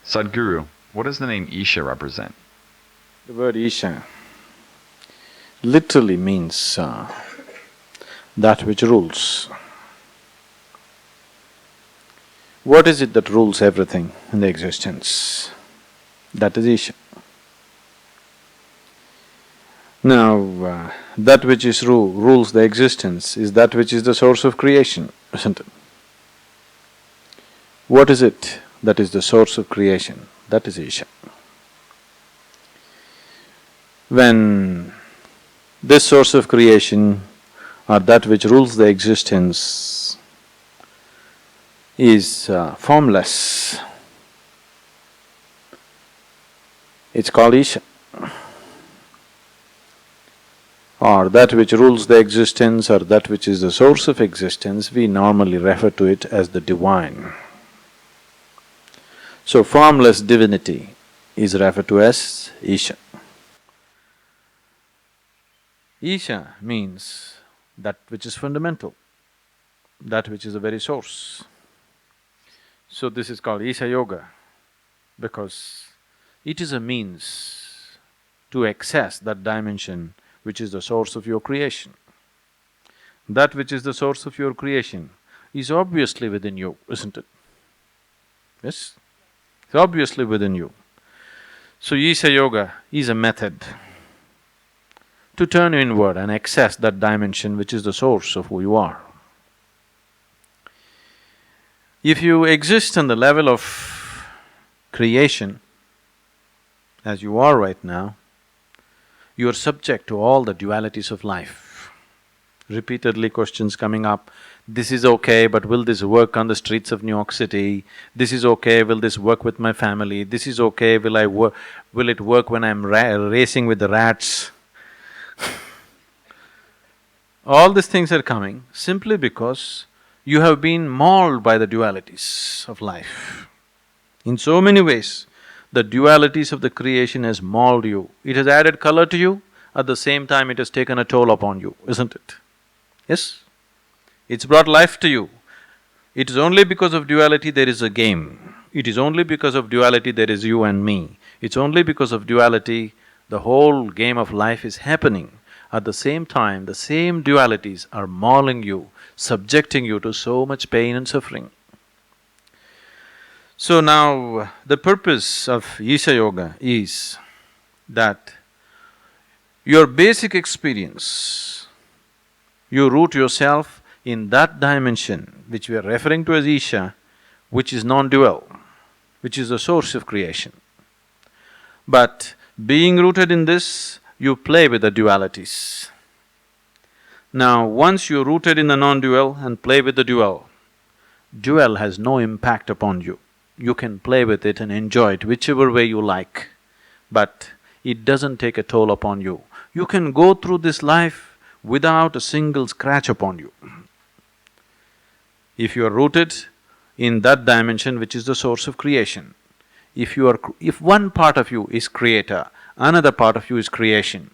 Sadhguru, what does the name Isha represent? The word Isha literally means that which rules. What is it that rules everything in the existence? That is Isha. Now, that which is rules the existence is that which is the source of creation, isn't it? What is it that is the source of creation? That is Isha. When this source of creation or that which rules the existence is formless, it's called Isha. Or that which rules the existence or that which is the source of existence, we normally refer to it as the divine. So formless divinity is referred to as Isha. Isha means that which is fundamental, that which is the very source. So this is called Isha Yoga because it is a means to access that dimension which is the source of your creation. That which is the source of your creation is obviously within you, isn't it? Yes? It's obviously within you. So Isha Yoga is a method to turn inward and access that dimension which is the source of who you are. If you exist on the level of creation, as you are right now, you are subject to all the dualities of life. Repeatedly questions coming up, this is okay, but will this work on the streets of New York City? This is okay, will this work with my family? This is okay, will it work when I'm racing with the rats? All these things are coming simply because you have been mauled by the dualities of life. In so many ways, the dualities of the creation has mauled you. It has added color to you, at the same time it has taken a toll upon you, isn't it? Yes? It's brought life to you. It is only because of duality there is a game. It is only because of duality there is you and me. It's only because of duality the whole game of life is happening. At the same time, the same dualities are mauling you, subjecting you to so much pain and suffering. So now, the purpose of Isha Yoga is that your basic experience, you root yourself in that dimension which we are referring to as Isha, which is non-dual, which is the source of creation. But being rooted in this, you play with the dualities. Now, once you're rooted in the non-dual and play with the dual, dual has no impact upon you. You can play with it and enjoy it whichever way you like, but it doesn't take a toll upon you. You can go through this life without a single scratch upon you. If you are rooted in that dimension which is the source of creation, if one part of you is creator, another part of you is creation,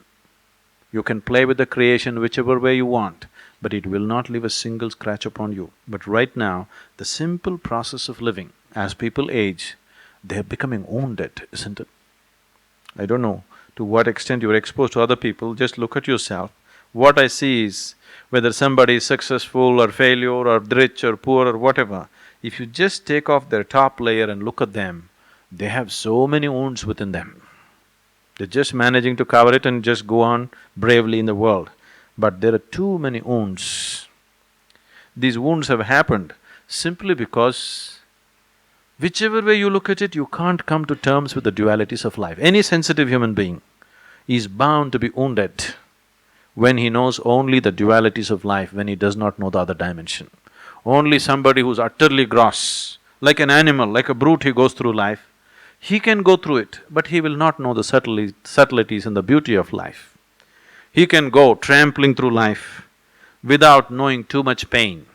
you can play with the creation whichever way you want, but it will not leave a single scratch upon you. But right now, the simple process of living, as people age, they're becoming wounded, isn't it? I don't know to what extent you're exposed to other people, just look at yourself. What I see is, whether somebody is successful or failure or rich or poor or whatever, if you just take off their top layer and look at them, they have so many wounds within them. They're just managing to cover it and just go on bravely in the world. But there are too many wounds. These wounds have happened simply because whichever way you look at it, you can't come to terms with the dualities of life. Any sensitive human being is bound to be wounded when he knows only the dualities of life, when he does not know the other dimension. Only somebody who's utterly gross, like an animal, like a brute, he goes through life. He can go through it, but he will not know the subtleties and the beauty of life. He can go trampling through life without knowing too much pain.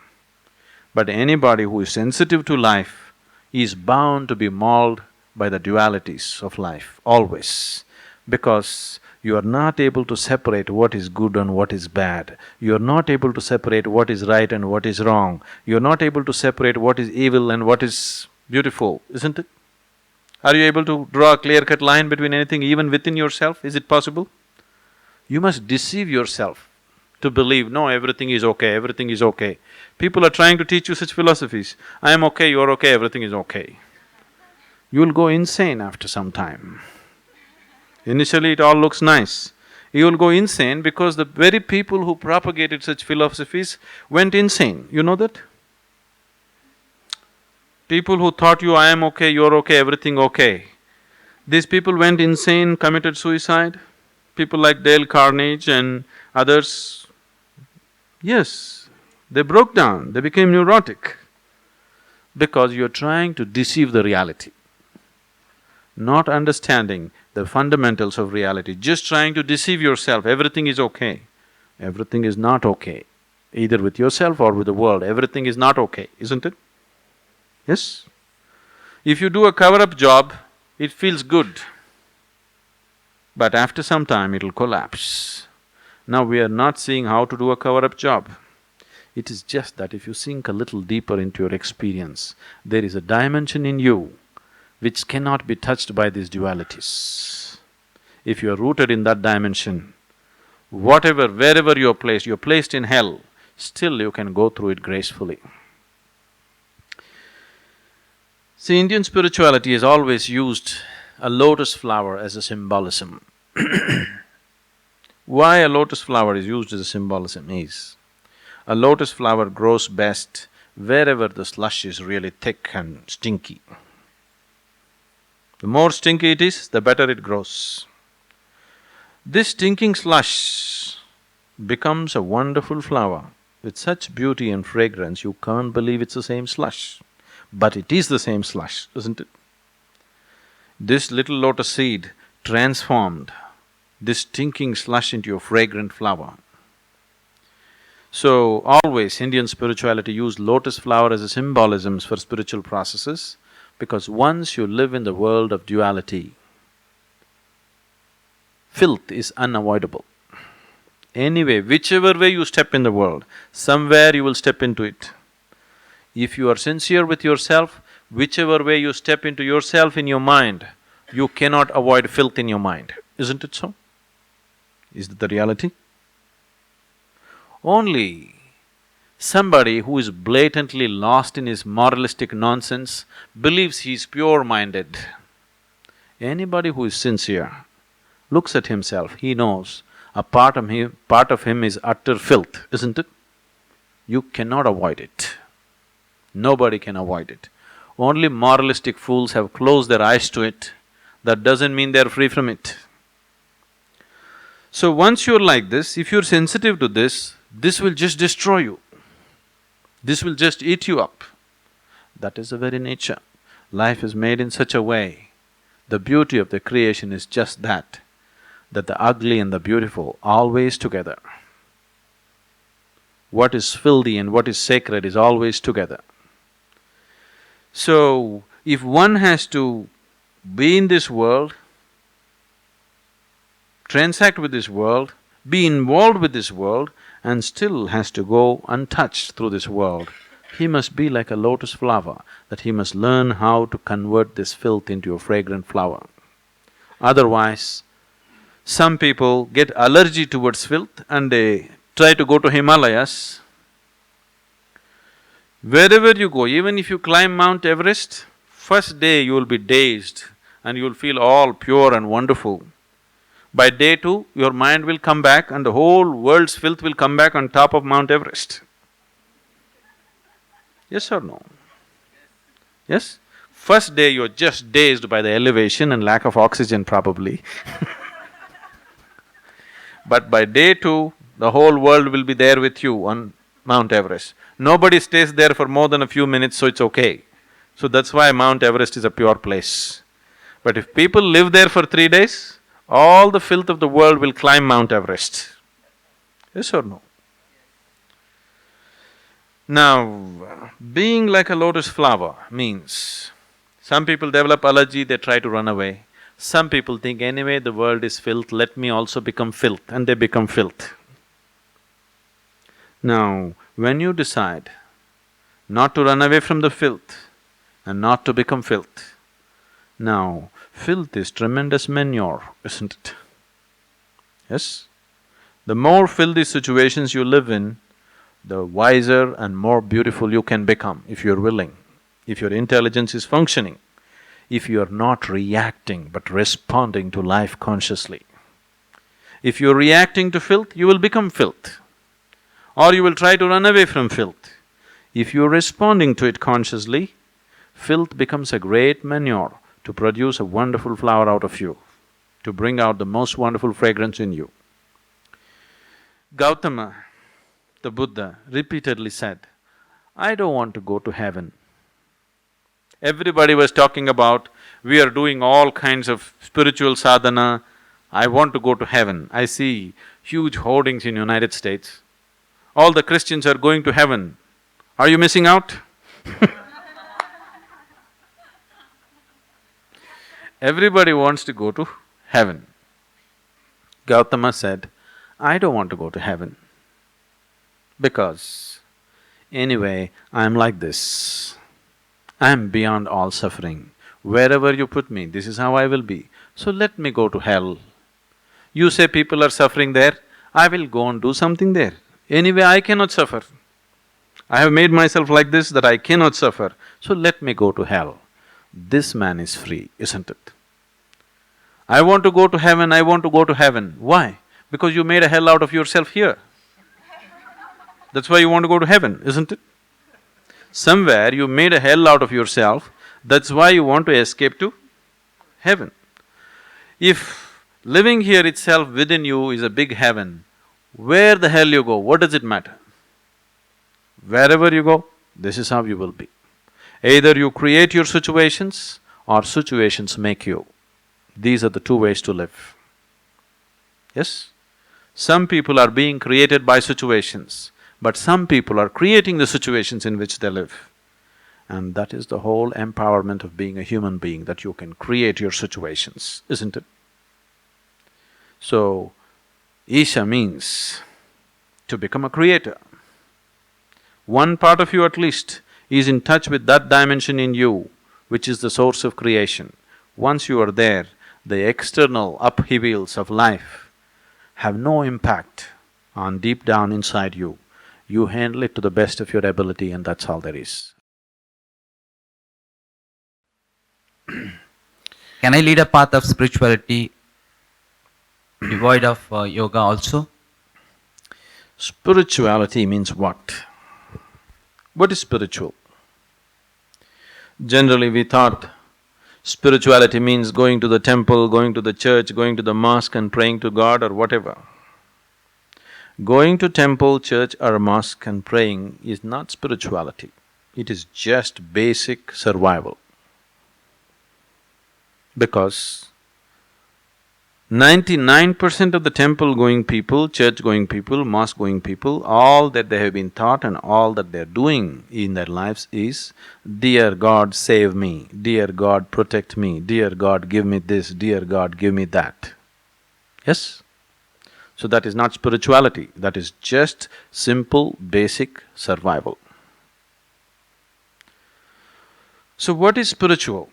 But anybody who is sensitive to life is bound to be mauled by the dualities of life, always. Because you are not able to separate what is good and what is bad. You are not able to separate what is right and what is wrong. You are not able to separate what is evil and what is beautiful, isn't it? Are you able to draw a clear-cut line between anything even within yourself? Is it possible? You must deceive yourself to believe, no, everything is okay, everything is okay. People are trying to teach you such philosophies. I am okay, you're okay, everything is okay. You will go insane after some time. Initially it all looks nice. You will go insane because the very people who propagated such philosophies went insane, you know that? People who taught you, I am okay, you're okay, everything okay. These people went insane, committed suicide. People like Dale Carnegie and others, yes, they broke down, they became neurotic. Because you're trying to deceive the reality, not understanding the fundamentals of reality, just trying to deceive yourself, everything is okay. Everything is not okay, either with yourself or with the world, everything is not okay, isn't it? Yes? If you do a cover-up job, it feels good, but after some time it'll collapse. Now we are not seeing how to do a cover-up job. It is just that if you sink a little deeper into your experience, there is a dimension in you which cannot be touched by these dualities. If you are rooted in that dimension, whatever, wherever you're placed in hell, still you can go through it gracefully. See, Indian spirituality has always used a lotus flower as a symbolism. Why a lotus flower is used as a symbolism is, a lotus flower grows best wherever the slush is really thick and stinky. The more stinky it is, the better it grows. This stinking slush becomes a wonderful flower with such beauty and fragrance, you can't believe it's the same slush. But it is the same slush, isn't it? This little lotus seed transformed this stinking slush into a fragrant flower. So, always Indian spirituality used lotus flower as a symbolism for spiritual processes, because once you live in the world of duality, filth is unavoidable. Anyway, whichever way you step in the world, somewhere you will step into it. If you are sincere with yourself, whichever way you step into yourself in your mind, you cannot avoid filth in your mind, isn't it so? Is that the reality? Only somebody who is blatantly lost in his moralistic nonsense believes he is pure-minded. Anybody who is sincere looks at himself, he knows a part of him is utter filth, isn't it? You cannot avoid it. Nobody can avoid it. Only moralistic fools have closed their eyes to it. That doesn't mean they're free from it. So once you're like this, if you're sensitive to this will just destroy you. This will just eat you up. That is the very nature. Life is made in such a way, the beauty of the creation is just that the ugly and the beautiful always together. What is filthy and what is sacred is always together. So, if one has to be in this world, transact with this world, be involved with this world, and still has to go untouched through this world, he must be like a lotus flower, that he must learn how to convert this filth into a fragrant flower. Otherwise, some people get allergy towards filth and they try to go to Himalayas. Wherever you go, even if you climb Mount Everest, first day you will be dazed and you will feel all pure and wonderful. By day two, your mind will come back and the whole world's filth will come back on top of Mount Everest. Yes or no? Yes? First day you're just dazed by the elevation and lack of oxygen probably. But by day two, the whole world will be there with you on Mount Everest. Nobody stays there for more than a few minutes, so it's okay. So that's why Mount Everest is a pure place. But if people live there for 3 days, all the filth of the world will climb Mount Everest. Yes or no? Now, being like a lotus flower means, some people develop allergy, they try to run away. Some people think, anyway the world is filth, let me also become filth, and they become filth. Now, when you decide not to run away from the filth and not to become filth, Now, filth is tremendous manure, isn't it? Yes? The more filthy situations you live in, the wiser and more beautiful you can become if you're willing, if your intelligence is functioning, if you're not reacting but responding to life consciously. If you're reacting to filth, you will become filth, or you will try to run away from filth. If you're responding to it consciously, filth becomes a great manure to produce a wonderful flower out of you, to bring out the most wonderful fragrance in you. Gautama, the Buddha, repeatedly said, "I don't want to go to heaven." Everybody was talking about, we are doing all kinds of spiritual sadhana, I want to go to heaven. I see huge hoardings in United States. All the Christians are going to heaven. Are you missing out? Everybody wants to go to heaven. Gautama said, "I don't want to go to heaven because anyway, I'm like this. I'm beyond all suffering. Wherever you put me, this is how I will be. So let me go to hell. You say people are suffering there, I will go and do something there. Anyway, I cannot suffer. I have made myself like this that I cannot suffer, so let me go to hell." This man is free, isn't it? I want to go to heaven, I want to go to heaven. Why? Because you made a hell out of yourself here. That's why you want to go to heaven, isn't it? Somewhere you made a hell out of yourself, that's why you want to escape to heaven. If living here itself within you is a big heaven, where the hell you go, what does it matter? Wherever you go, this is how you will be. Either you create your situations or situations make you. These are the two ways to live. Yes? Some people are being created by situations, but some people are creating the situations in which they live. And that is the whole empowerment of being a human being, that you can create your situations, isn't it? So, Isha means to become a creator. One part of you at least is in touch with that dimension in you, which is the source of creation. Once you are there, the external upheavals of life have no impact on deep down inside you. You handle it to the best of your ability, and that's all there is. Can I lead a path of spirituality devoid of yoga also? Spirituality means what? What is spiritual? Generally we thought spirituality means going to the temple, going to the church, going to the mosque and praying to God or whatever. Going to temple, church or mosque and praying is not spirituality, it is just basic survival. Because 99% of the temple-going people, church-going people, mosque-going people, all that they have been taught and all that they're doing in their lives is, "Dear God, save me, dear God, protect me, dear God, give me this, dear God, give me that." Yes? So that is not spirituality, that is just simple, basic survival. So what is spiritual?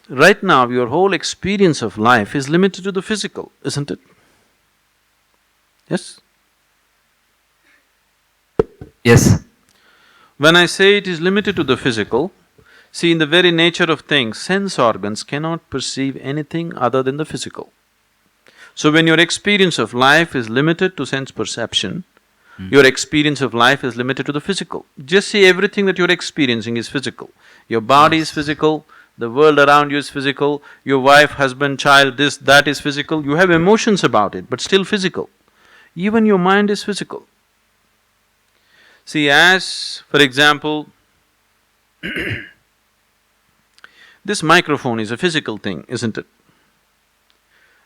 Right now, your whole experience of life is limited to the physical, isn't it? Yes? Yes. When I say it is limited to the physical, see, in the very nature of things, sense organs cannot perceive anything other than the physical. So when your experience of life is limited to sense perception, your experience of life is limited to the physical. Just see, everything that you're experiencing is physical. Your body is physical, the world around you is physical, your wife, husband, child, this, that is physical. You have emotions about it, but still physical. Even your mind is physical. See, as for example, this microphone is a physical thing, isn't it?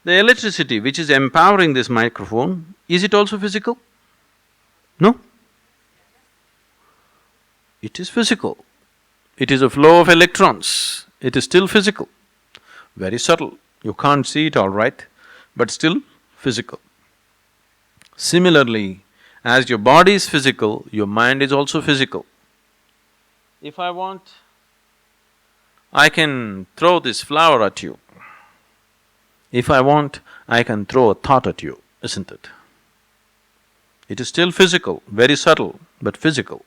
The electricity which is empowering this microphone, is it also physical? No. It is physical. It is a flow of electrons. It is still physical, very subtle. You can't see it, all right, but still physical. Similarly, as your body is physical, your mind is also physical. If I want I can throw this flower at you. If I want, I can throw a thought at you, isn't it? It is still physical, very subtle, but physical.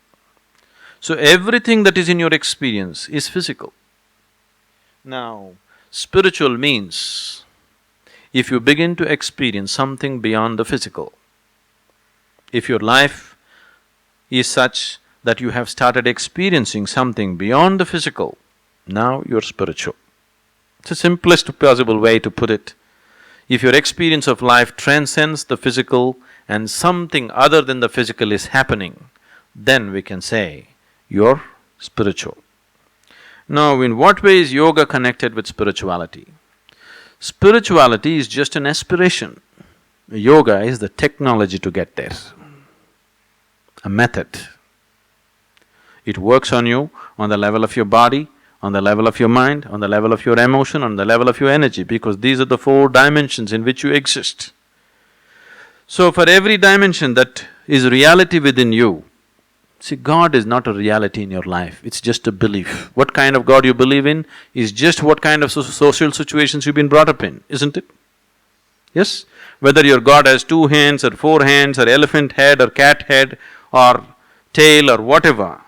So everything that is in your experience is physical. Now, spiritual means if you begin to experience something beyond the physical, if your life is such that you have started experiencing something beyond the physical, now you're spiritual. It's the simplest possible way to put it. If your experience of life transcends the physical and something other than the physical is happening, then we can say you're spiritual. Now, in what way is yoga connected with spirituality? Spirituality is just an aspiration. Yoga is the technology to get there, a method. It works on you on the level of your body, on the level of your mind, on the level of your emotion, on the level of your energy, because these are the four dimensions in which you exist. So for every dimension that is reality within you, see, God is not a reality in your life, it's just a belief. What kind of God you believe in is just what kind of social situations you've been brought up in, isn't it? Yes? Whether your God has 2 hands or 4 hands or elephant head or cat head or tail or whatever,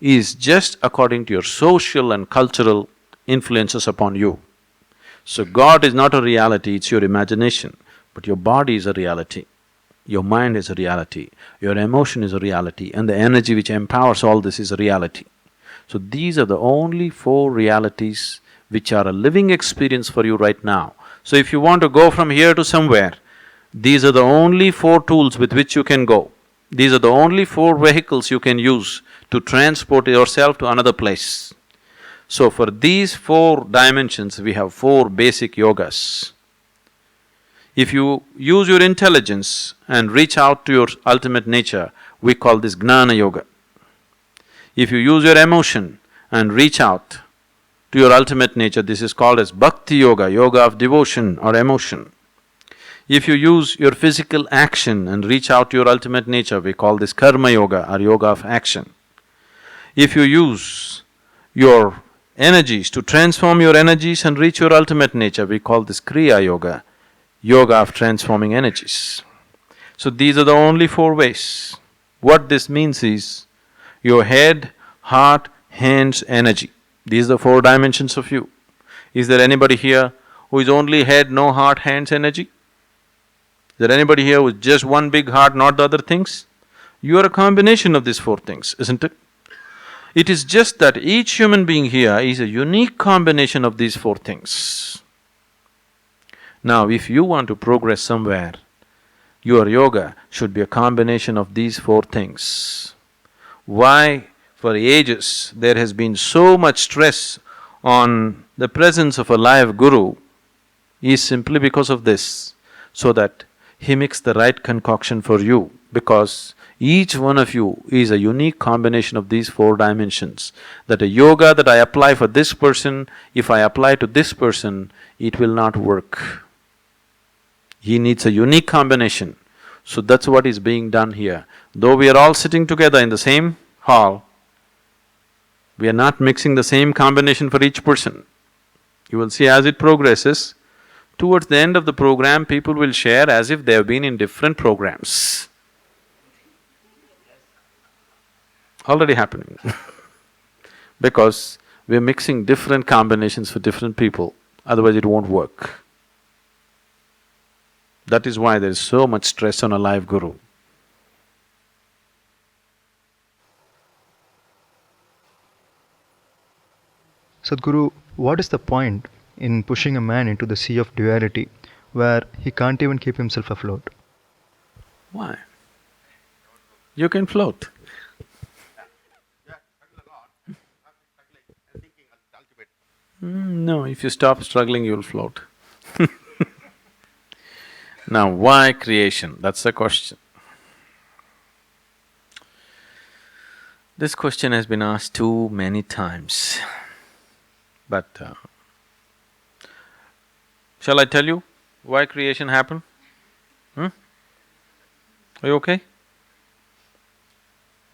is just according to your social and cultural influences upon you. So God is not a reality, it's your imagination, but your body is a reality, your mind is a reality, your emotion is a reality, and the energy which empowers all this is a reality. So these are the only 4 realities which are a living experience for you right now. So if you want to go from here to somewhere, these are the only 4 tools with which you can go. These are the only 4 vehicles you can use to transport yourself to another place. So for these 4 dimensions, we have 4 basic yogas. If you use your intelligence and reach out to your ultimate nature, we call this Gnana Yoga. If you use your emotion and reach out to your ultimate nature, this is called as Bhakti Yoga, yoga of devotion or emotion. If you use your physical action and reach out to your ultimate nature, we call this Karma Yoga or yoga of action. If you use your energies to transform your energies and reach your ultimate nature, we call this Kriya Yoga, yoga of transforming energies. So these are the only 4 ways. What this means is your head, heart, hands, energy. These are the 4 dimensions of you. Is there anybody here who is only head, no heart, hands, energy? Is there anybody here with just one big heart, not the other things? You are a combination of these 4 things, isn't it? It is just that each human being here is a unique combination of these 4 things. Now, if you want to progress somewhere, your yoga should be a combination of these 4 things. Why for ages there has been so much stress on the presence of a live guru is simply because of this, so that he makes the right concoction for you, because each one of you is a unique combination of these 4 dimensions. That a yoga that I apply for this person, if I apply to this person, it will not work. He needs a unique combination. So that's what is being done here. Though we are all sitting together in the same hall, we are not mixing the same combination for each person. You will see as it progresses, towards the end of the program, people will share as if they have been in different programs. Already happening because we are mixing different combinations for different people, otherwise it won't work. That is why there is so much stress on a live guru. Sadhguru, what is the point in pushing a man into the sea of duality where he can't even keep himself afloat? Why? You can float. No, if you stop struggling, you'll float. Now, why creation? That's the question. This question has been asked too many times, but shall I tell you why creation happened? Are you okay?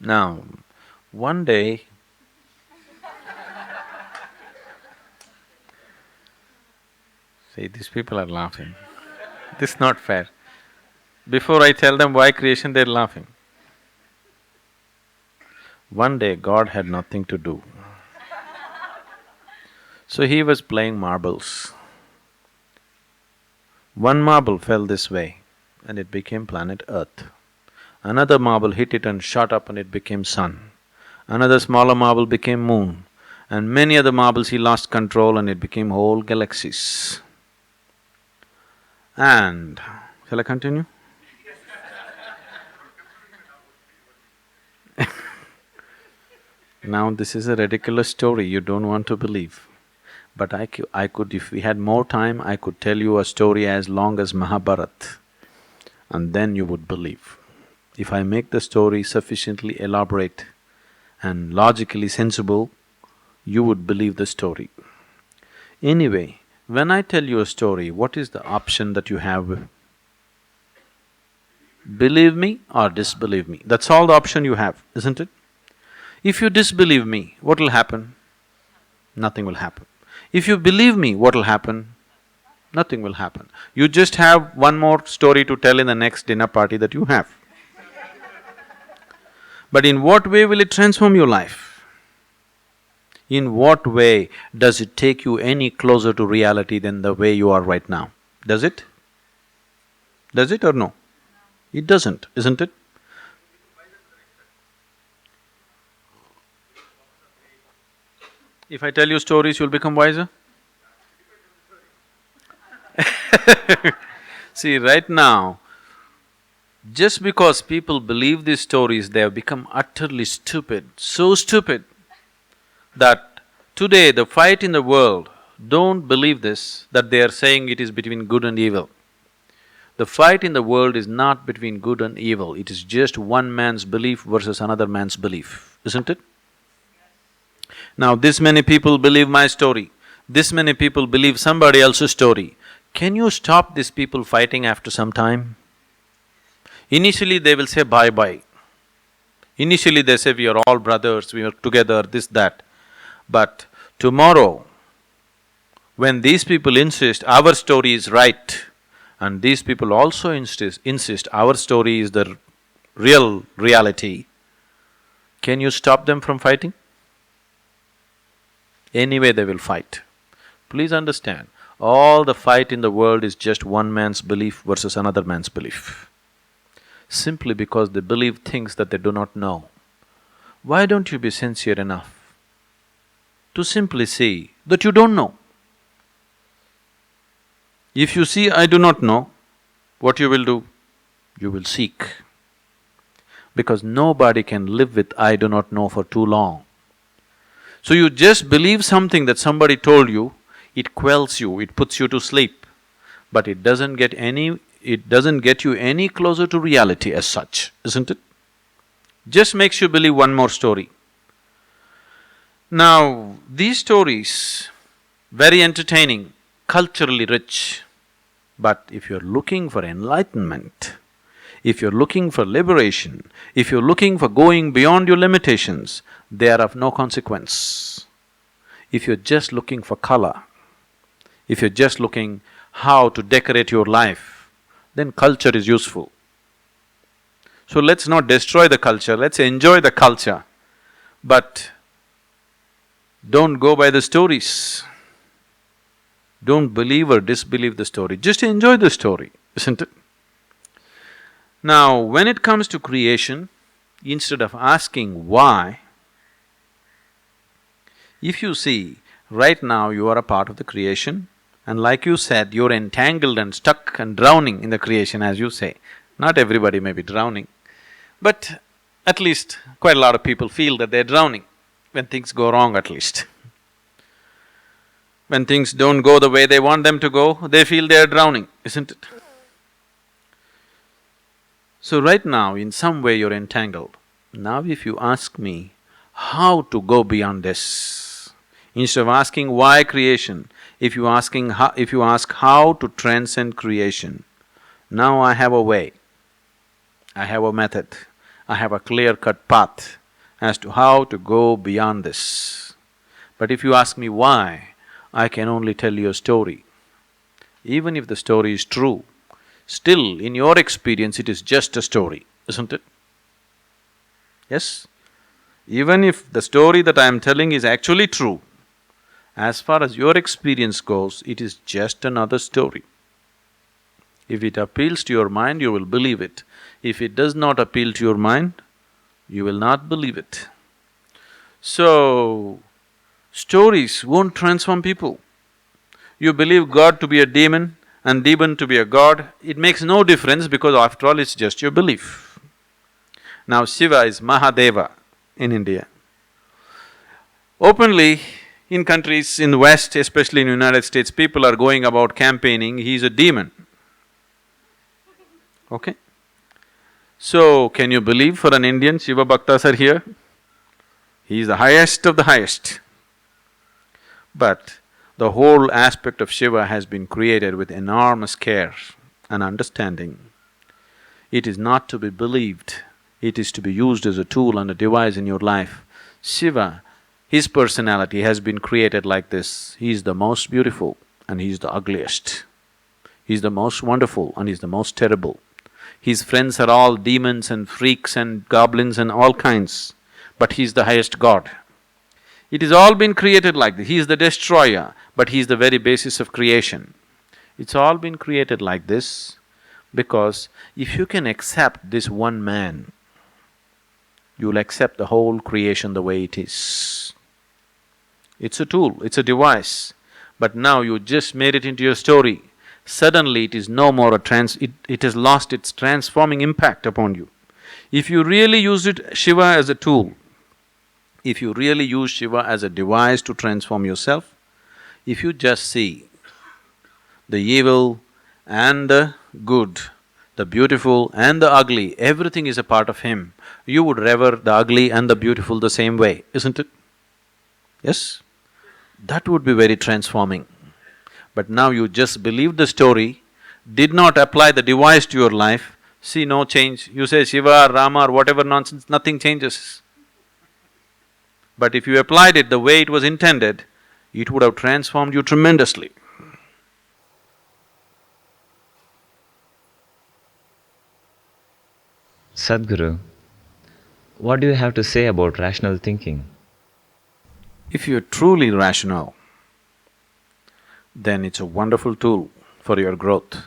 Now, one day See, these people are laughing. This is not fair. Before I tell them why creation, they're laughing. One day, God had nothing to do. So he was playing marbles. One marble fell this way and it became planet Earth. Another marble hit it and shot up and it became sun. Another smaller marble became moon. And many other marbles he lost control and it became whole galaxies. And… shall I continue? Now this is a ridiculous story you don't want to believe. But I could, if we had more time, I could tell you a story as long as Mahabharata, and then you would believe. If I make the story sufficiently elaborate and logically sensible, you would believe the story. Anyway, when I tell you a story, what is the option that you have? Believe me or disbelieve me, that's all the option you have, isn't it? If you disbelieve me, what will happen? Nothing will happen. If you believe me, what will happen? Nothing will happen. You just have one more story to tell in the next dinner party that you have. But in what way will it transform your life? In what way does it take you any closer to reality than the way you are right now? Does it? Does it or no? It doesn't, isn't it? If I tell you stories, you'll become wiser? See, right now, just because people believe these stories, they have become utterly stupid, so stupid that today the fight in the world, don't believe this, that they are saying it is between good and evil. The fight in the world is not between good and evil, it is just one man's belief versus another man's belief, isn't it? Now, this many people believe my story, this many people believe somebody else's story. Can you stop these people fighting after some time? Initially they will say bye-bye. Initially they say we are all brothers, we are together, this, that. But tomorrow, when these people insist our story is right, and these people also insist our story is the real reality, can you stop them from fighting? Anyway they will fight. Please understand, all the fight in the world is just one man's belief versus another man's belief. Simply because they believe things that they do not know. Why don't you be sincere enough to simply see that you don't know? If you see, I do not know, what you will do? You will seek. Because nobody can live with I do not know for too long. So you just believe something that somebody told you, it quells you, it puts you to sleep, but it doesn't get you any closer to reality as such, isn't it? Just makes you believe one more story. Now, these stories, very entertaining, culturally rich, but if you're looking for enlightenment, if you're looking for liberation, if you're looking for going beyond your limitations, they are of no consequence. If you're just looking for color, if you're just looking how to decorate your life, then culture is useful. So let's not destroy the culture, let's enjoy the culture, but don't go by the stories. Don't believe or disbelieve the story, just enjoy the story, isn't it? Now, when it comes to creation, instead of asking why, if you see, right now you are a part of the creation, and like you said, you're entangled and stuck and drowning in the creation, as you say. Not everybody may be drowning, but at least quite a lot of people feel that they're drowning, when things go wrong at least. When things don't go the way they want them to go, they feel they're drowning, isn't it? So right now, in some way you're entangled. Now if you ask me how to go beyond this, instead of asking why creation, if you ask how to transcend creation, now I have a way, I have a method, I have a clear-cut path as to how to go beyond this. But if you ask me why, I can only tell you a story. Even if the story is true, still in your experience it is just a story, isn't it? Yes? Even if the story that I am telling is actually true, as far as your experience goes, it is just another story. If it appeals to your mind, you will believe it. If it does not appeal to your mind, you will not believe it. So, stories won't transform people. You believe God to be a demon and demon to be a god, it makes no difference because after all it's just your belief. Now Shiva is Mahadeva in India. Openly, in countries in the West, especially in the United States, people are going about campaigning, he's a demon. Okay? So, can you believe for an Indian, Shiva Bhaktas are here? He is the highest of the highest. But the whole aspect of Shiva has been created with enormous care and understanding. It is not to be believed, it is to be used as a tool and a device in your life. Shiva, his personality has been created like this. He is the most beautiful and he is the ugliest. He is the most wonderful and he is the most terrible. His friends are all demons and freaks and goblins and all kinds, but he is the highest god. It has all been created like this. He is the destroyer, but he is the very basis of creation. It's all been created like this because if you can accept this one man, you'll accept the whole creation the way it is. It's a tool, it's a device, but now you just made it into your story. Suddenly it is no more it has lost its transforming impact upon you. If you really use Shiva as a tool, if you really use Shiva as a device to transform yourself, if you just see the evil and the good, the beautiful and the ugly, everything is a part of him, you would revere the ugly and the beautiful the same way, isn't it? Yes? That would be very transforming. But now you just believed the story, did not apply the device to your life, see no change. You say Shiva or Rama or whatever nonsense, nothing changes. But if you applied it the way it was intended, it would have transformed you tremendously. Sadhguru, what do you have to say about rational thinking? If you're truly rational, then it's a wonderful tool for your growth.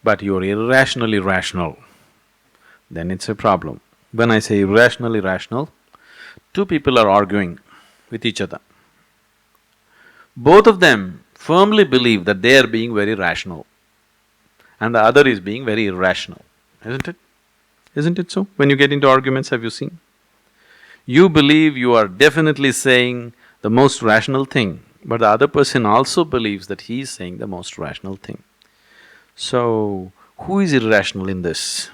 But you're irrationally rational, then it's a problem. When I say irrationally rational, two people are arguing with each other. Both of them firmly believe that they are being very rational and the other is being very irrational, isn't it? Isn't it so? When you get into arguments, have you seen? You believe you are definitely saying the most rational thing, but the other person also believes that he is saying the most rational thing. So, who is irrational in this?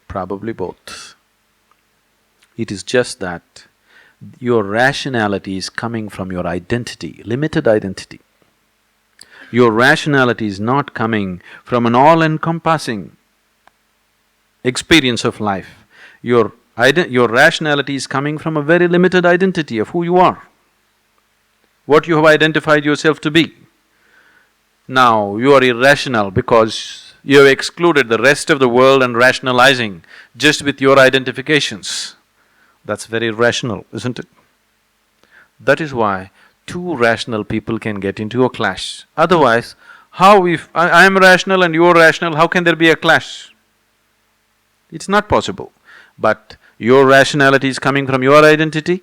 Probably both. It is just that your rationality is coming from your identity, limited identity. Your rationality is not coming from an all-encompassing experience of life. Your rationality is coming from a very limited identity of who you are, what you have identified yourself to be. Now, you are irrational because you have excluded the rest of the world and rationalizing just with your identifications. That's very irrational, isn't it? That is why two rational people can get into a clash. Otherwise, how if I am rational and you are rational, how can there be a clash? It's not possible. But your rationality is coming from your identity,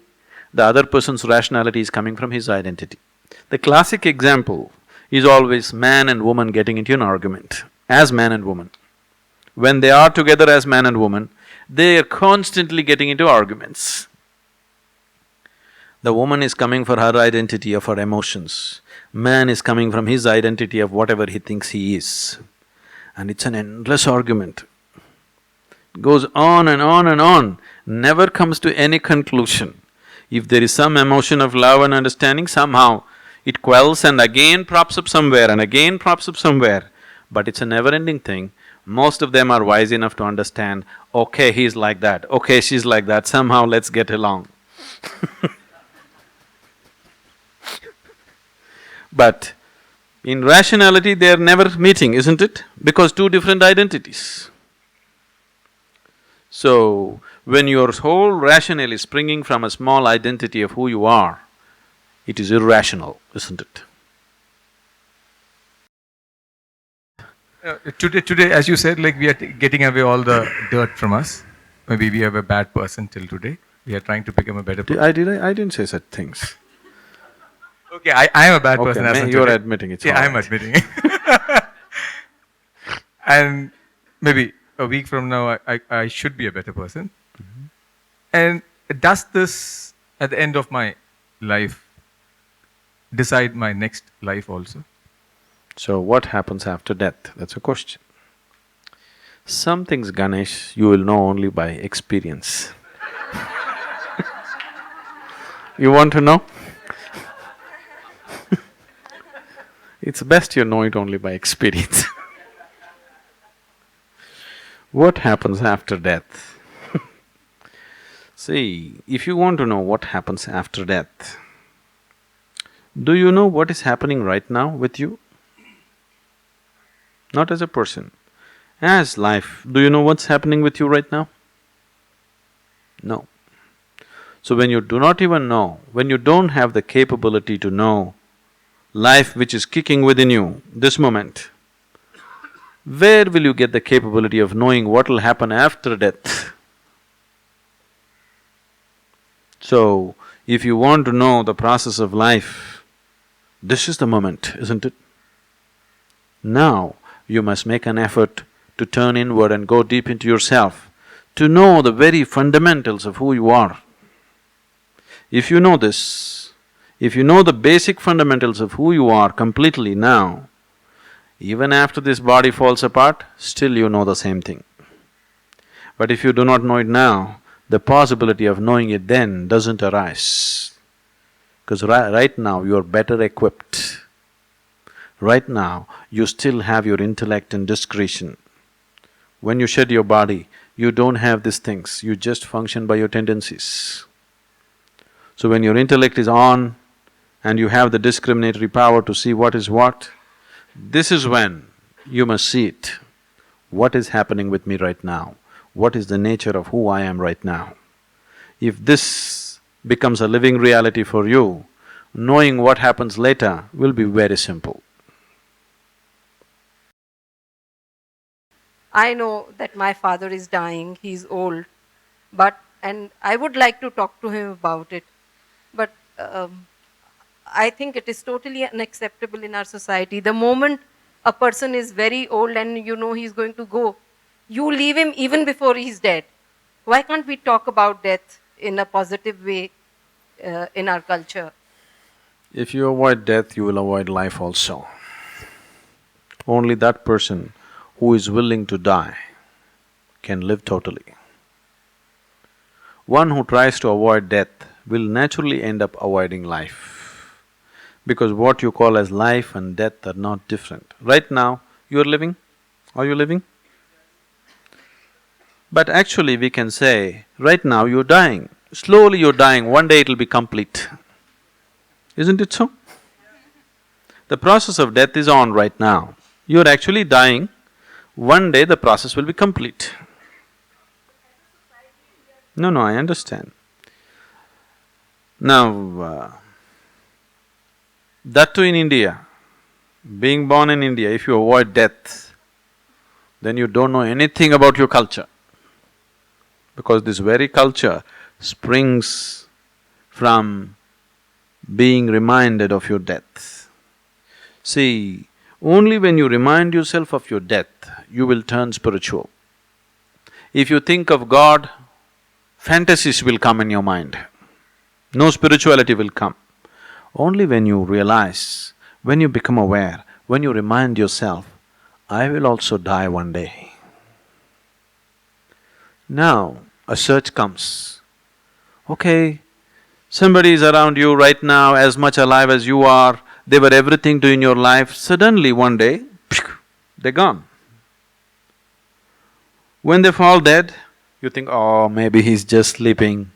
the other person's rationality is coming from his identity. The classic example is always man and woman getting into an argument, as man and woman. When they are together as man and woman, they are constantly getting into arguments. The woman is coming for her identity of her emotions, man is coming from his identity of whatever he thinks he is. And it's an endless argument. It goes on and on and on, never comes to any conclusion. If there is some emotion of love and understanding, somehow it quells and again props up somewhere and again props up somewhere. But it's a never-ending thing. Most of them are wise enough to understand, okay, he's like that, okay, she's like that, somehow let's get along. But In rationality, they are never meeting, isn't it? Because two different identities. So, when your whole rationale is springing from a small identity of who you are, it is irrational, isn't it? Today, as you said, like we are getting away all the dirt from us. Maybe we are a bad person till today. We are trying to become a better person. I didn't say such things. Okay, I am a bad person as of You're today. admitting it. Yeah, I'm admitting it. And maybe a week from now, I should be a better person. And does this, at the end of my life, decide my next life also? So what happens after death? That's a question. Some things, Ganesh, you will know only by experience. You want to know? It's best you know it only by experience. What happens after death? See, if you want to know what happens after death, do you know what is happening right now with you? Not as a person, as life. Do you know what's happening with you right now? No. So when you do not even know, when you don't have the capability to know life which is kicking within you this moment, where will you get the capability of knowing what will happen after death? So, if you want to know the process of life, this is the moment, isn't it? Now, you must make an effort to turn inward and go deep into yourself, to know the very fundamentals of who you are. If you know this, if you know the basic fundamentals of who you are completely now, even after this body falls apart, still you know the same thing. But if you do not know it now, the possibility of knowing it then doesn't arise. Because right now you are better equipped. Right now, you still have your intellect and discretion. When you shed your body, you don't have these things, you just function by your tendencies. So when your intellect is on and you have the discriminatory power to see what is what, this is when you must see it. What is happening with me right now? What is the nature of who I am right now? If this becomes a living reality for you, knowing what happens later will be very simple. I know that my father is dying, he's old, and I would like to talk to him about it. But I think it is totally unacceptable in our society. The moment a person is very old and you know he's going to go, you leave him even before he's dead. Why can't we talk about death in a positive way in our culture? If you avoid death, you will avoid life also. Only that person who is willing to die can live totally. One who tries to avoid death will naturally end up avoiding life. Because what you call as life and death are not different. Right now, you're living, are you living? But actually we can say, right now you're dying, slowly you're dying, one day it'll be complete. Isn't it so? The process of death is on right now. You're actually dying, one day the process will be complete. No, I understand. Now, that too in India, being born in India, if you avoid death, then you don't know anything about your culture. Because this very culture springs from being reminded of your death. See, only when you remind yourself of your death, you will turn spiritual. If you think of God, fantasies will come in your mind. No spirituality will come. Only when you realize, when you become aware, when you remind yourself, I will also die one day. Now, a search comes. Okay, somebody is around you right now as much alive as you are, they were everything to you in your life, suddenly one day, they're gone. When they fall dead, you think, oh, maybe he's just sleeping,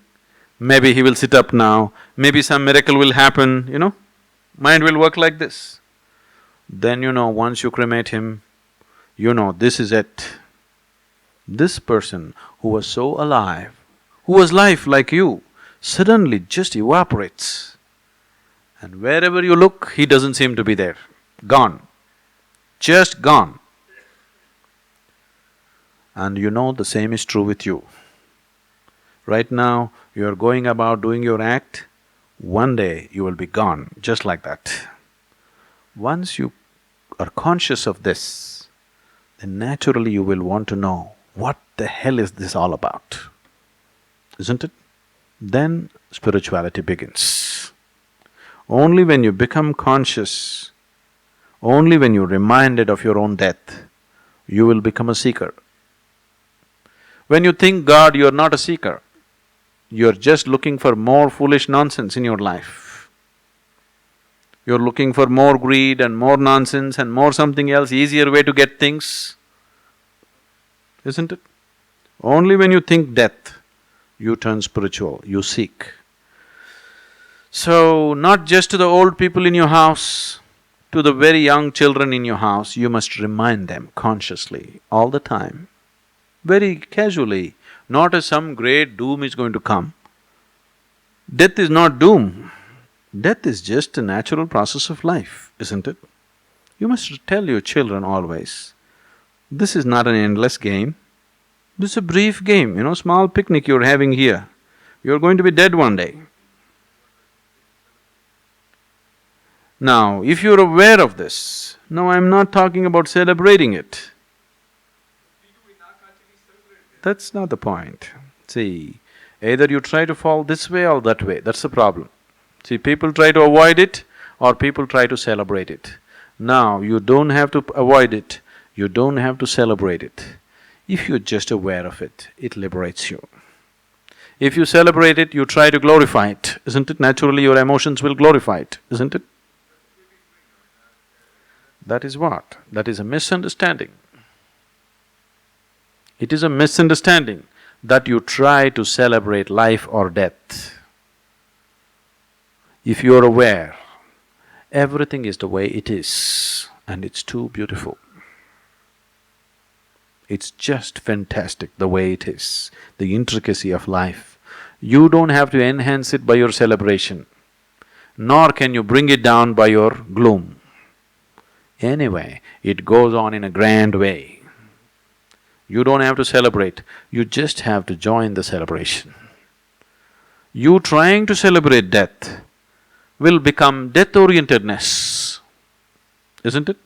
maybe he will sit up now, maybe some miracle will happen, you know, mind will work like this. Then once you cremate him, this is it. This person who was so alive, who was life like you, suddenly just evaporates. And wherever you look, he doesn't seem to be there. Gone. Just gone. And the same is true with you. Right now, you are going about doing your act, one day you will be gone, just like that. Once you are conscious of this, then naturally you will want to know, what the hell is this all about? Isn't it? Then spirituality begins. Only when you become conscious, only when you're reminded of your own death, you will become a seeker. When you think God, you're not a seeker. You're just looking for more foolish nonsense in your life. You're looking for more greed and more nonsense and more something else, easier way to get things, isn't it? Only when you think death, you turn spiritual, you seek. So, not just to the old people in your house, to the very young children in your house, you must remind them consciously, all the time, very casually, not as some great doom is going to come. Death is not doom. Death is just a natural process of life, isn't it? You must tell your children always, this is not an endless game. This is a brief game, small picnic you're having here. You're going to be dead one day. Now, if you're aware of this, now I'm not talking about celebrating it. That's not the point. See, either you try to fall this way or that way, that's the problem. See, people try to avoid it or people try to celebrate it. Now, you don't have to avoid it, you don't have to celebrate it. If you're just aware of it, it liberates you. If you celebrate it, you try to glorify it, isn't it? Naturally, your emotions will glorify it, isn't it? That is what? That is a misunderstanding. It is a misunderstanding that you try to celebrate life or death. If you're aware, everything is the way it is and it's too beautiful. It's just fantastic the way it is, the intricacy of life. You don't have to enhance it by your celebration, nor can you bring it down by your gloom. Anyway, it goes on in a grand way. You don't have to celebrate, you just have to join the celebration. You trying to celebrate death will become death-orientedness, isn't it?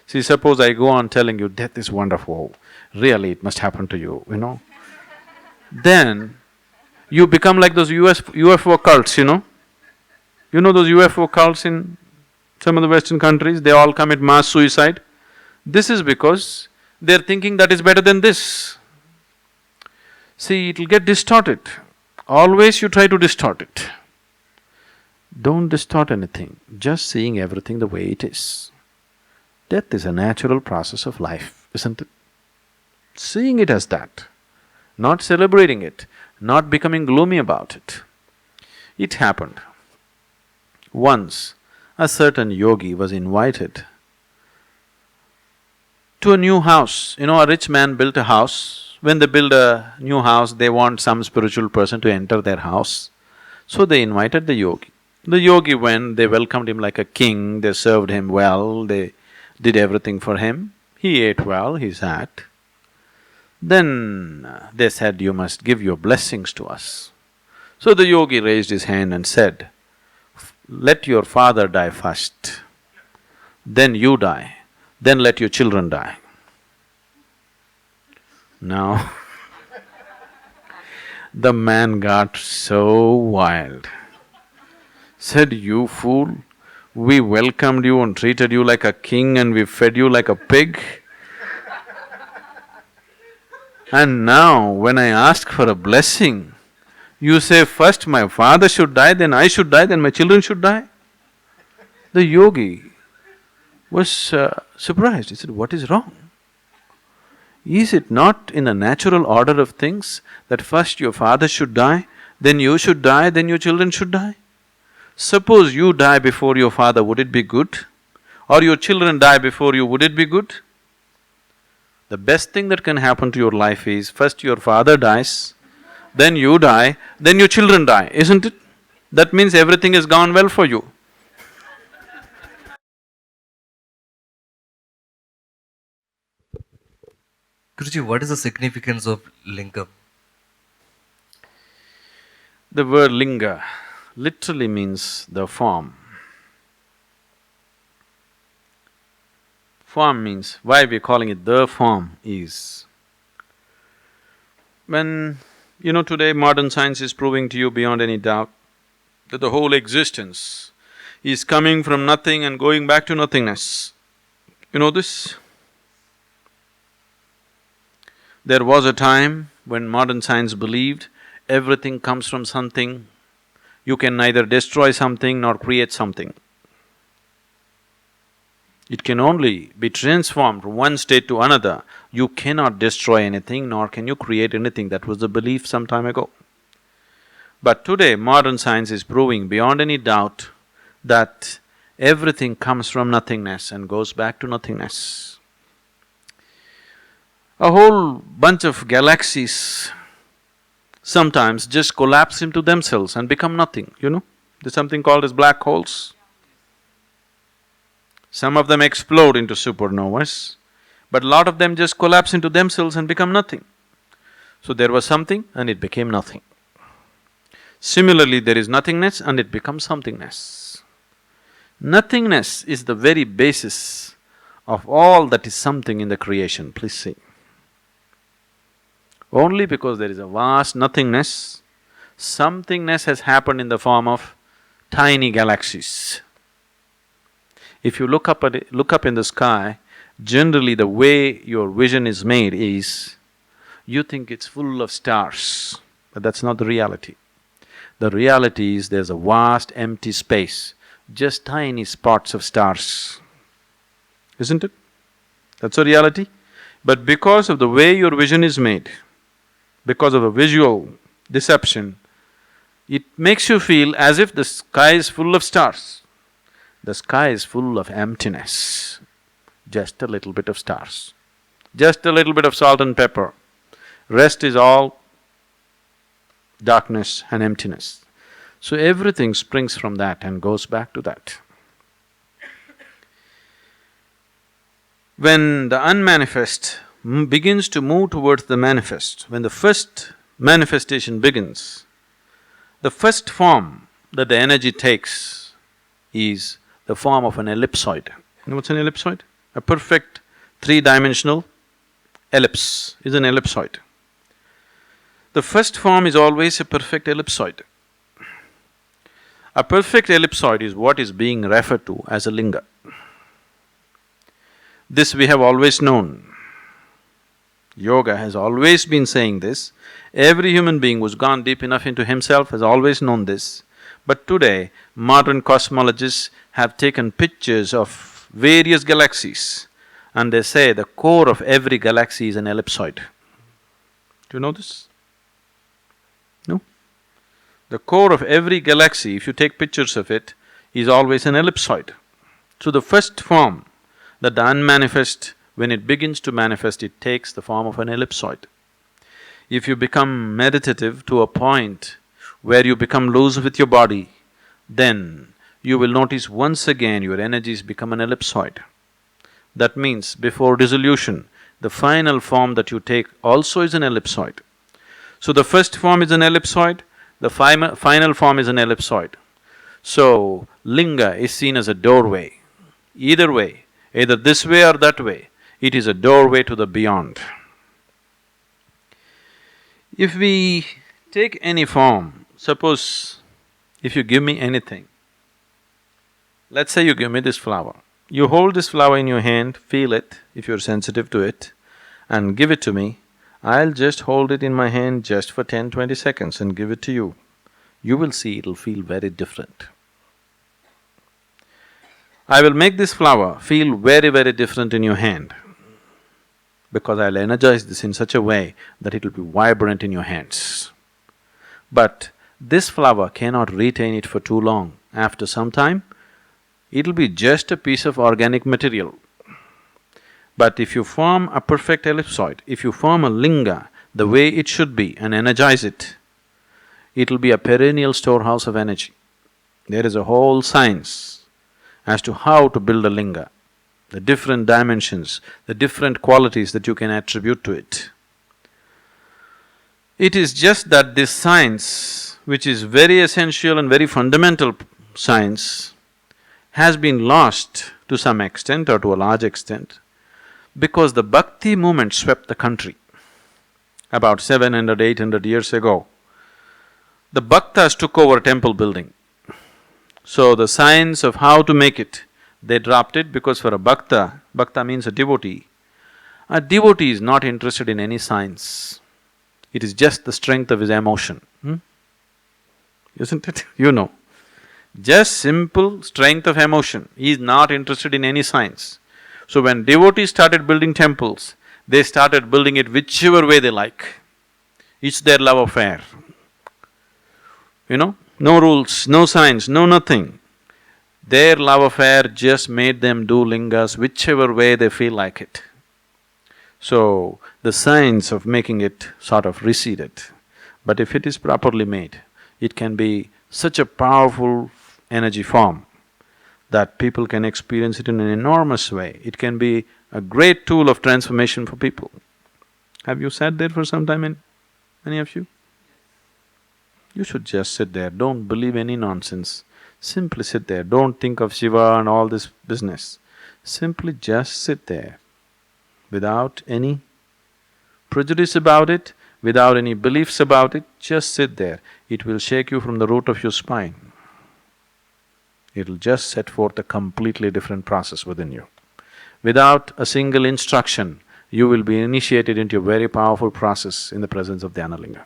See, suppose I go on telling you, death is wonderful, really it must happen to you, Then, you become like those UFO cults, You know those UFO cults in some of the Western countries, they all commit mass suicide? This is because they're thinking that is better than this. See, it'll get distorted. Always you try to distort it. Don't distort anything, just seeing everything the way it is. Death is a natural process of life, isn't it? Seeing it as that, not celebrating it, not becoming gloomy about it. It happened. Once, a certain yogi was invited to a new house. A rich man built a house. When they build a new house, they want some spiritual person to enter their house. So they invited the yogi. The yogi went, they welcomed him like a king, they served him well, they did everything for him. He ate well, he sat. Then they said, you must give your blessings to us. So the yogi raised his hand and said, let your father die first, then you die, then let your children die. Now, the man got so wild. Said, you fool, we welcomed you and treated you like a king and we fed you like a pig. And now, when I ask for a blessing, you say first my father should die, then I should die, then my children should die? The yogi was surprised. He said, what is wrong? Is it not in the natural order of things that first your father should die, then you should die, then your children should die? Suppose you die before your father, would it be good? or your children die before you, would it be good? The best thing that can happen to your life is first your father dies, then you die, then your children die, isn't it? That means everything has gone well for you. Guruji, what is the significance of lingam? The word linga literally means the form. Form means, why we're calling it the form is, when, today modern science is proving to you beyond any doubt that the whole existence is coming from nothing and going back to nothingness. You know this? There was a time when modern science believed everything comes from something, you can neither destroy something nor create something. It can only be transformed from one state to another. You cannot destroy anything nor can you create anything. That was the belief some time ago. But today, modern science is proving beyond any doubt that everything comes from nothingness and goes back to nothingness. A whole bunch of galaxies sometimes just collapse into themselves and become nothing, There's something called as black holes. Some of them explode into supernovas, but a lot of them just collapse into themselves and become nothing. So there was something and it became nothing. Similarly, there is nothingness and it becomes somethingness. Nothingness is the very basis of all that is something in the creation, please see. Only because there is a vast nothingness, somethingness has happened in the form of tiny galaxies. If you look up in the sky, generally the way your vision is made is, you think it's full of stars, but that's not the reality. The reality is there's a vast empty space, just tiny spots of stars, isn't it? That's a reality. But because of the way your vision is made, because of a visual deception, it makes you feel as if the sky is full of stars. The sky is full of emptiness, just a little bit of stars, just a little bit of salt and pepper. Rest is all darkness and emptiness. So everything springs from that and goes back to that. When the unmanifest begins to move towards the manifest, when the first manifestation begins, the first form that the energy takes is the form of an ellipsoid. You know what's an ellipsoid? A perfect three-dimensional ellipse is an ellipsoid. The first form is always a perfect ellipsoid. A perfect ellipsoid is what is being referred to as a linga. This we have always known. Yoga has always been saying this. Every human being who's gone deep enough into himself has always known this. But today, modern cosmologists have taken pictures of various galaxies and they say the core of every galaxy is an ellipsoid. Do you know this? No? The core of every galaxy, if you take pictures of it, is always an ellipsoid. So the first form that the unmanifest, when it begins to manifest, it takes the form of an ellipsoid. If you become meditative to a point where you become loose with your body, then you will notice once again your energies become an ellipsoid. That means before dissolution, the final form that you take also is an ellipsoid. So the first form is an ellipsoid, the final form is an ellipsoid. So linga is seen as a doorway. Either way, either this way or that way, it is a doorway to the beyond. If we take any form, suppose if you give me anything, let's say you give me this flower. You hold this flower in your hand, feel it if you're sensitive to it, and give it to me. I'll just hold it in my hand just for 10-20 seconds and give it to you. You will see it'll feel very different. I will make this flower feel very, very different in your hand because I'll energize this in such a way that it'll be vibrant in your hands. But this flower cannot retain it for too long. After some time, it'll be just a piece of organic material. But if you form a perfect ellipsoid, if you form a linga the way it should be and energize it, it'll be a perennial storehouse of energy. There is a whole science as to how to build a linga, the different dimensions, the different qualities that you can attribute to it. It is just that this science, which is very essential and very fundamental science, has been lost to some extent or to a large extent because the bhakti movement swept the country about 700, 800 years ago. The bhaktas took over temple building. So the science of how to make it, they dropped it because for a bhakta, bhakta means a devotee is not interested in any science. It is just the strength of his emotion, isn't it? You know, just simple strength of emotion. He is not interested in any science. So when devotees started building temples, they started building it whichever way they like. It's their love affair. You know, no rules, no science, no nothing. Their love affair just made them do lingas whichever way they feel like it. So, the science of making it sort of receded. But if it is properly made, it can be such a powerful energy form that people can experience it in an enormous way. It can be a great tool of transformation for people. Have you sat there for some time, any of you? You should just sit there, don't believe any nonsense. Simply sit there, don't think of Shiva and all this business. Simply just sit there, without any prejudice about it, without any beliefs about it, just sit there. It will shake you from the root of your spine. It'll just set forth a completely different process within you. Without a single instruction, you will be initiated into a very powerful process in the presence of the Dhanalinga.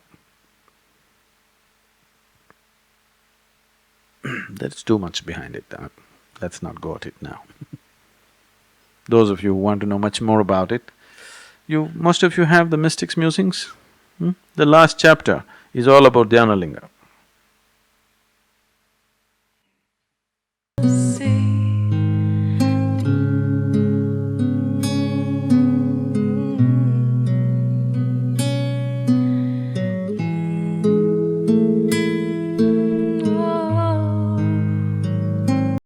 There's too much behind it, let's not go at it now. Those of you who want to know much more about it, most of you have the Mystics' Musings. The last chapter is all about Dhanalinga.